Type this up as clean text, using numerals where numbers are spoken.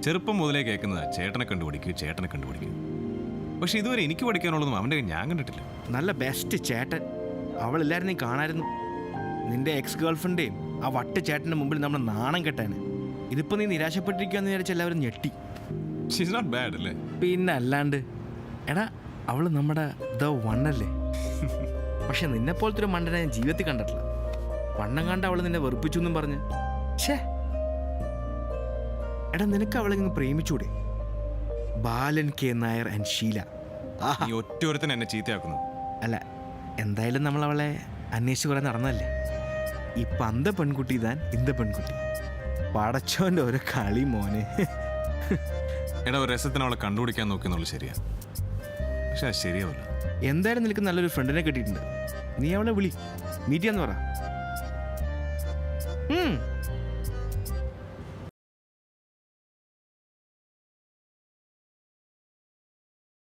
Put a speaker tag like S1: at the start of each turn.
S1: ചെറുപ്പം മുതലേ കേൾക്കുന്നതാ ചേട്ടനെ കണ്ടുപിടിക്കും. പക്ഷെ ഇതുവരെ എനിക്ക് പഠിക്കാനുള്ളതും അവൻ്റെ ഞാൻ കണ്ടിട്ടില്ല.
S2: നല്ല ബെസ്റ്റ് ചേട്ടൻ. അവളില്ലായിരുന്നു നീ കാണായിരുന്നു. നിന്റെ എക്സ് ഗേൾഫ്രണ്ടിൻ്റെയും ആ വട്ട് ചേട്ടൻ്റെ മുമ്പിൽ നമ്മൾ നാണം കെട്ടാണ്. ഇതിപ്പോൾ നീ നിരാശപ്പെട്ടിരിക്കുകയെന്ന് വിചാരിച്ച എല്ലാവരും ഞെട്ടി.
S1: ഷീസ് നോട്ട് ബാഡ് അല്ലേ?
S2: പിന്നെ അല്ലാണ്ട്. എടാ അവൾ നമ്മുടെ ദ വണ്ണല്ലേ. പക്ഷെ നിന്നെപ്പോലത്തെ ഒരു മണ്ടനെ ഞാൻ ജീവിതത്തിൽ കണ്ടിട്ടില്ല. വണ്ണം കണ്ട് അവൾ നിന്നെ വെറുപ്പിച്ചു എന്നും പറഞ്ഞ്. ഛേ എടാ നിനക്ക് അവളെ ഇങ്ങ് പ്രേമിച്ചൂടെ? ബാലൻ കെ നായർ ആൻഡ് ഷീല.
S1: ഈ ഒറ്റൊരുത്തൻ എന്നെ ചീത്തയാക്കുന്നു.
S2: അല്ല എന്തായാലും നമ്മൾ അവളെ അന്വേഷിച്ച് കുറെ നടന്നല്ലേ. ഇപ്പം അന്ത പെൺകുട്ടി താൻ ഇന്ത പെൺകുട്ടി. പടച്ചോൻ്റെ ഒരു കളി മോനെ.
S1: എടാ ഒരു രസത്തിന് അവളെ കണ്ടുപിടിക്കാൻ നോക്കിയെന്നുള്ളു ശരിയാ. പക്ഷെ അത് ശരിയാവില്ല.
S2: എന്തായാലും നിനക്ക് നല്ലൊരു ഫ്രണ്ടിനെ കിട്ടിയിട്ടുണ്ട്. നീ അവളെ വിളി, മീറ്റ് ചെയ്യാന്ന് പറ.